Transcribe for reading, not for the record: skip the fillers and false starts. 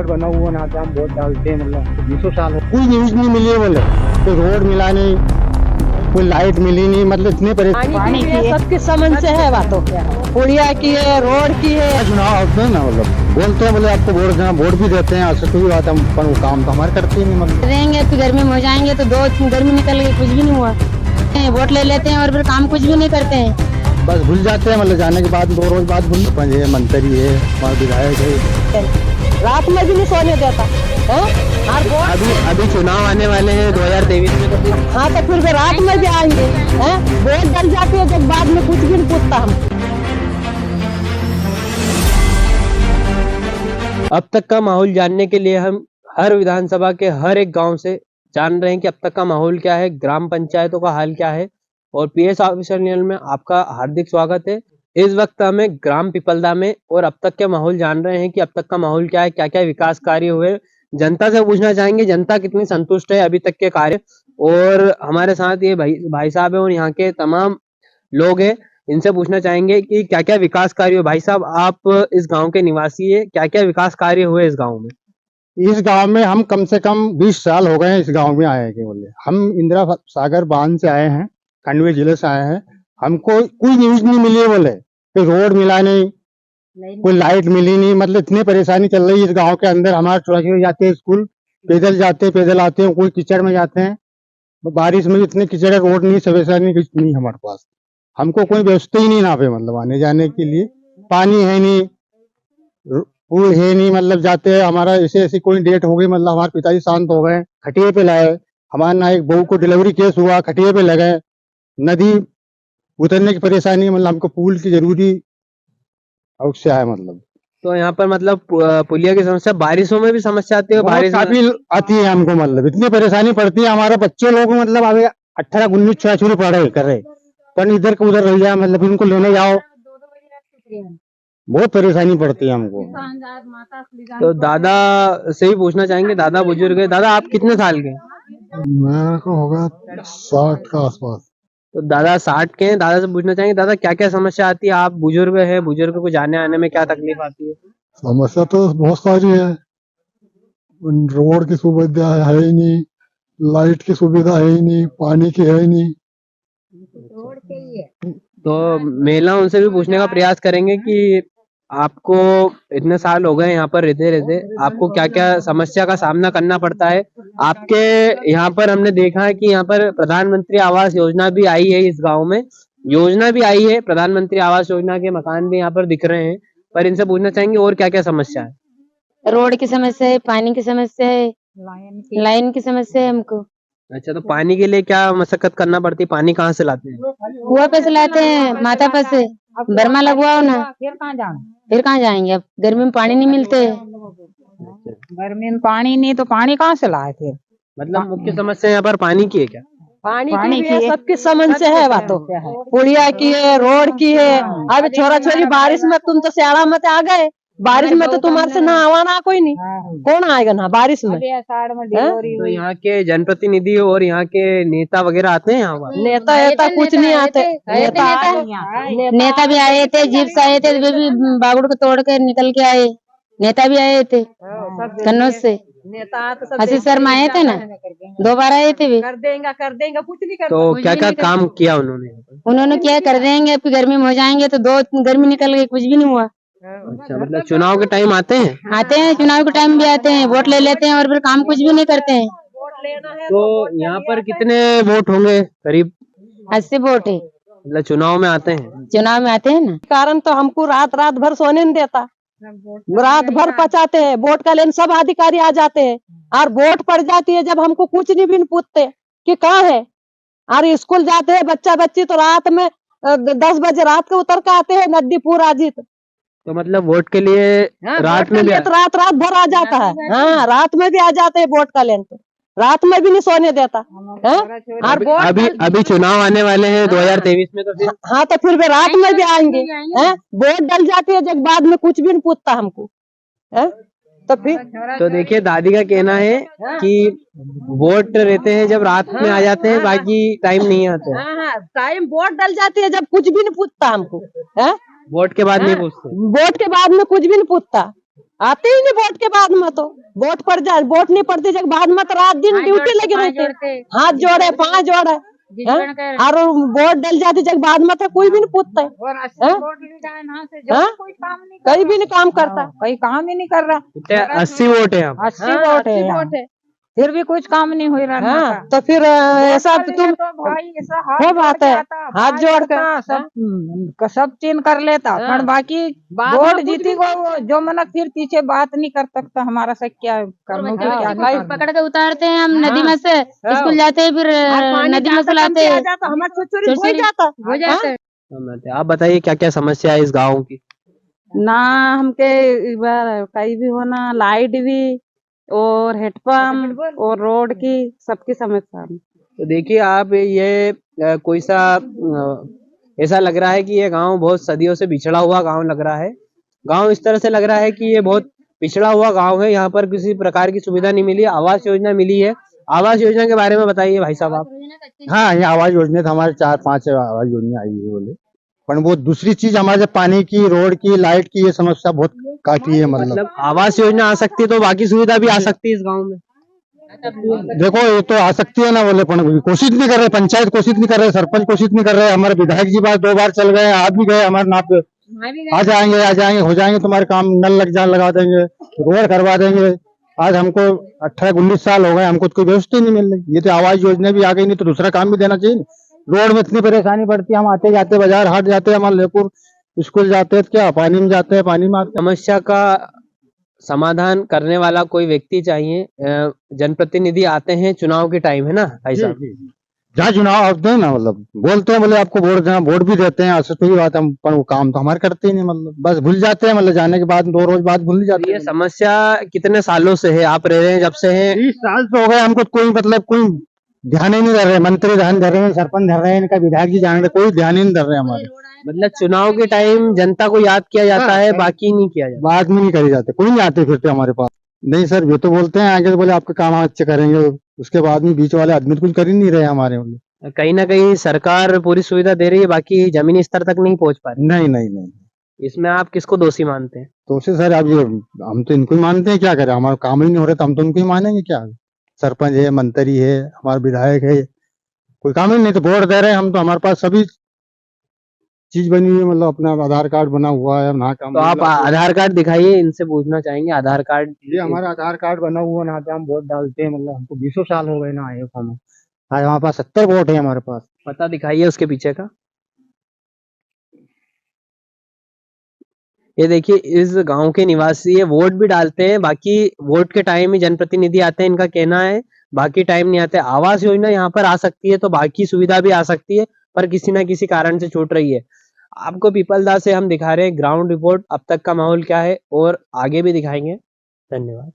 घर बना हुआ ना था, हम वोट डालते हैं, मतलब 20 साल हो। कोई न्यूज नहीं मिली है, बोले कोई रोड मिला नहीं, कोई लाइट मिली नहीं, मतलब इतने पानी की सबकी समझ से है बातों पुलिया की है, रोड की है। चुनाव होते हैं ना, मतलब बोलते हैं बोले आपको वोट देना, वोट भी देते हैं, ऐसा कोई बात है, पर वो काम तो हमारे करते ही नहीं। मतलब रहेंगे तो गर्मी में हो जाएंगे तो 2 गर्मी निकल गई, कुछ भी नहीं हुआ। वोट ले लेते हैं और फिर काम कुछ भी नहीं करते हैं, बस भूल जाते हैं, मतलब जाने के बाद 2 रोज बाद भूल जाते हैं। मंत्री है, हमारा विधायक है, रात में भी नहीं सोने देता है। अभी चुनाव आने वाले हैं 2023 में, तो हाँ तो फिर रात में भी आएंगे, वोट डल जाती है जब बाद में कुछ भी नहीं पूछता हम। अब तक का माहौल जानने के लिए हम हर विधानसभा के हर एक गांव से जान रहे हैं कि अब तक का माहौल क्या है, ग्राम पंचायतों का हाल क्या है। और पीएस ऑफिसर न्यूज़ में आपका हार्दिक स्वागत है। इस वक्त हमें ग्राम पिपलदा में और अब तक के माहौल जान रहे हैं कि अब तक का माहौल क्या है, क्या क्या विकास कार्य हुए। जनता से पूछना चाहेंगे जनता कितनी संतुष्ट है अभी तक के कार्य। और हमारे साथ ये भाई साहब है और यहाँ के तमाम लोग हैं, इनसे पूछना चाहेंगे कि क्या क्या विकास कार्य हुए। भाई साहब, आप इस गांव के निवासी है, क्या क्या विकास कार्य हुए इस गांव में? इस गांव में हम कम से कम 20 साल हो गए हैं इस गांव में आए हैं। बोले हम इंदिरा सागर बांध से आए हैं, खंडवा जिले से आए हैं। हमको कोई न्यूज नहीं मिली है, बोले कोई रोड मिला नहीं, कोई लाइट मिली नहीं, मतलब इतनी परेशानी चल रही है इस गांव के अंदर। हमारे छोटे जाते हैं स्कूल, पैदल जाते हैं, पैदल आते हैं, कोई कीचड़ में जाते हैं। बारिश में इतने कीचड़, रोड नहीं, परेशानी कुछ नहीं हमारे पास। हमको कोई व्यवस्था ही नहीं ना पे, मतलब आने जाने के लिए पानी है नहीं, पुल है नहीं, मतलब जाते हैं। हमारा ऐसी कोई डेट हो गई, मतलब हमारे पिताजी शांत हो गए, खटिए पे लाए। हमारे ना एक बहू को डिलीवरी केस हुआ, खटिए पे लगे। नदी उतरने की परेशानी, मतलब हमको पुल की जरूरी आवश्यक है। मतलब तो यहाँ पर मतलब पुलिया की समस्या, बारिशों में भी समस्या आती है? बारिश काफी आती है हमको, मतलब इतनी परेशानी पड़ती है। हमारे बच्चे लोग मतलब अभी 18-19 छुआ पढ़े कर रहे, पर इधर को उधर रह जाए, मतलब उनको लेने जाओ, बहुत परेशानी पड़ती है हमको। तो दादा से ही पूछना चाहेंगे, दादा बुजुर्ग है। दादा आप कितने साल के? मेरे को होगा 60 का आसपास। तो दादा 60 के हैं। दादा से पूछना चाहेंगे, दादा क्या क्या समस्या आती है? आप बुजुर्ग है, बुजुर्ग को जाने आने में क्या तकलीफ आती है? समस्या तो बहुत सारी है। रोड की सुविधा है ही नहीं, लाइट की सुविधा है ही नहीं, पानी की है ही नहीं। तो महिलाओं से भी पूछने का प्रयास करेंगे कि आपको इतने साल हो गए यहाँ पर रहते रहते, आपको क्या क्या समस्या का सामना करना पड़ता है। आपके यहाँ पर हमने देखा है कि यहाँ पर प्रधानमंत्री आवास योजना भी आई है, इस गांव में योजना भी आई है, प्रधानमंत्री आवास योजना के मकान भी यहाँ पर दिख रहे हैं। पर इनसे पूछना चाहेंगे और क्या क्या समस्या है? रोड की समस्या है, पानी की समस्या है, लाइन की समस्या है हमको। अच्छा, तो पानी के लिए क्या मशक्कत करना पड़ती है? पानी कहाँ से लाते हैं? कुआं पे से लाते हैं, माथा पर से। बर्मा लगवाओ ना, फिर कहाँ जाएंगे? अब गर्मी में पानी नहीं मिलते। गर्मी में पानी नहीं तो पानी कहाँ से लाए फिर? मतलब मुख्य समस्या यहाँ पर पानी की है क्या? पानी की है, सबकी समझ से है बातों पुलिया की है, रोड की है। अब छोरा छोरी बारिश में तुम तो सियाड़ा में आ गए, बारिश में तो तुम्हारे से नहावा ना कोई नहीं, कौन आएगा ना बारिश में? तो यहाँ के जनप्रतिनिधि और यहाँ के नेता वगैरह आते हैं यहाँ पर? नेता कुछ नहीं आते। नेता भी आए थे, जीप से आए थे, वे भी बागुड़ को तोड़ के निकल के आए। नेता भी आए थे कन्नौज से, हसी शर्मा आए थे ना, 2 बार आए थे भी। कर देंगे कुछ नहीं करता। तो क्या क्या काम किया उन्होंने क्या कर देंगे? अब गर्मी में हो जाएंगे तो 2 गर्मी निकल गई, कुछ भी नहीं हुआ। अच्छा, मतलब चुनाव के टाइम आते हैं? चुनाव के टाइम भी आते हैं, वोट ले लेते हैं और फिर काम कुछ भी नहीं करते हैं। तो यहाँ पर कितने वोट होंगे? करीब 80 वोट है। मतलब चुनाव में आते हैं? चुनाव में आते हैं ना, कारण तो हमको रात भर सोने नहीं देता, रात भर पचाते हैं। वोट का लेन सब अधिकारी आ जाते हैं और वोट पड़ जाती है जब हमको कुछ नहीं भी पूछते कि कहाँ है। और स्कूल जाते हैं बच्चा बच्ची तो रात में 10 बजे रात को उतर के आते हैं नड्डी पूरा जीत। तो मतलब वोट के लिए रात में भी रात भर आ जाता है। हाँ, रात में भी आ जाते हैं वोट का लेन, तो रात में भी नहीं सोने देता है। और अभी चुनाव आने वाले हैं 2023 में, तो फिर हाँ तो फिर भी रात में भी आएंगे। वोट डल जाती है जब बाद में कुछ भी नहीं पूछता हमको है। तो फिर तो देखिए, दादी का कहना है कि वोट रहते हैं जब रात में आ जाते हैं, बाकी टाइम नहीं आते। टाइम वोट डल जाती है जब कुछ भी नहीं पूछता हमको है। वोट के बाद नहीं पूछते? वोट के बाद में कुछ भी नहीं पूछता। आते ही नहीं वोट के बाद में, तो वोट पड़ जाए, वोट नहीं पड़ती जब बाद में तो रात दिन ड्यूटी लगी रहती, हाथ जोड़े पाँव जोड़े, हैं? और वोट डल जाती जब बाद में तो कोई भी नहीं पूछता है, कहीं भी नहीं काम करता, कोई काम ही नहीं कर रहा। 80 वोट है हम। 80 वोट है यहाँ। फिर भी कुछ काम नहीं हो रहा। हाँ, तो फिर ऐसा तो तुम भाई ऐसा वो बात है, हाथ जोड़ कर सब चीन कर लेता, पर बाकी वोट जीती को वो जो मन फिर पीछे बात नहीं कर सकता हमारा से क्या करना क्या नहीं करना। पकड़ के उतारते हैं हम नदी में से, स्कूल जाते हैं, फिर नदी में से लाते हैं, हमारा छुरी हो जाता। आप बताइए क्या क्या समस्या है इस गाँव की? ना हमके कहीं भी होना, लाइट भी और हेडपम्प और रोड की सबकी समस्या है। तो देखिए आप ये कोई सा ऐसा लग रहा है कि ये गांव बहुत सदियों से बिछड़ा हुआ गांव लग रहा है। गांव इस तरह से लग रहा है कि ये बहुत पिछड़ा हुआ गांव है, यहाँ पर किसी प्रकार की सुविधा नहीं मिली। आवास योजना मिली है, आवास योजना के बारे में बताइए भाई साहब आप। हाँ, ये आवास योजना तो हमारे 4-5 आवास योजना आई है बोले, पर वो दूसरी चीज हमारे पानी की, रोड की, लाइट की ये समस्या बहुत काफी है। मतलब आवास योजना आ सकती है तो बाकी सुविधा भी आ सकती है इस गाँव में। देखो ये तो आ सकती है ना बोले, पर कोशिश नहीं कर रहे, पंचायत कोशिश नहीं कर रहे, सरपंच कोशिश नहीं कर रहे, हमारे विधायक जी बार 2 बार चल गए, आ भी गए हमारे नाप पे, आ जाएंगे हो जाएंगे तुम्हारे काम, नल लगा देंगे, रोड करवा देंगे। आज हमको 18-19 साल हो गए, हमको कोई व्यवस्था नहीं मिल रही। ये तो आवास योजना भी आ गई, नहीं तो दूसरा काम भी देना चाहिए। रोड में इतनी परेशानी पड़ती है, हम आते जाते बाजार हाट जाते हैं, हमारे लेपुर स्कूल जाते हैं, क्या पानी में जाते हैं, पानी में आते हैं। समस्या का समाधान करने वाला कोई व्यक्ति चाहिए। जनप्रतिनिधि आते हैं, चुनाव के टाइम है ना भाई साहब, जहाँ चुनाव होते हैं ना, मतलब बोलते हैं बोले आपको वोट देना, वोट भी देते हैं, ऐसा तो ही बात है, पर वो काम तो हमारे करते ही नहीं, मतलब बस भूल जाते हैं, मतलब जाने के बाद 2 रोज बाद भूल जाते ये हैं। समस्या कितने सालों से है? आप रह रहे हैं जब से है? 30 साल से हो गए हमको, कोई मतलब कोई ध्यान ही नहीं दे रहे, मंत्री ध्यान दे रहे हैं, सरपंच धर रहे हैं, इनका विधायक जी जान रहे, कोई ध्यान ही नहीं दे रहे हमारे। मतलब चुनाव के टाइम जनता को याद किया जाता है, बाकी नहीं किया जाता। बाद में नहीं करे जाते, कोई नहीं आते फिरते हमारे पास। नहीं सर, ये तो बोलते हैं आगे, बोले आपके काम अच्छे करेंगे, उसके बाद में बीच वाले आदमी कुछ कर ही नहीं रहे हमारे। कहीं ना कहीं सरकार पूरी सुविधा दे रही है, बाकी जमीनी स्तर तक नहीं पहुंच पा रही। नहीं। इसमें आप किसको दोषी मानते हैं? तो उसे सर अब ये हम तो इनको ही मानते हैं, क्या करें, हमारा काम ही नहीं हो रहा, तो हम तो उनको ही मानेंगे क्या। सरपंच है, मंत्री है, हमारा विधायक है, कोई काम ही नहीं, तो वोट दे रहे हैं हम, तो हमारे पास सभी चीज बनी हुई है, मतलब अपना आधार कार्ड बना हुआ है ना काम। तो आप आधार कार्ड दिखाइए, इनसे पूछना चाहेंगे आधार कार्ड। ये हमारा आधार कार्ड बना हुआ है, ना पे हम वोट डालते हैं, मतलब हमको 20 साल हो गए ना आए को, आज हमारे पास 70 वोट है हमारे पास। पता दिखाइए उसके पीछे का। ये देखिए इस गांव के निवासी है, वोट भी डालते हैं, बाकी वोट के टाइम ही जनप्रतिनिधि आते हैं, इनका कहना है, बाकी टाइम नहीं आते। आवास योजना यहाँ पर आ सकती है तो बाकी सुविधा भी आ सकती है, पर किसी ना किसी कारण से छूट रही है। आपको पीपलदा से हम दिखा रहे हैं ग्राउंड रिपोर्ट, अब तक का माहौल क्या है, और आगे भी दिखाएंगे। धन्यवाद।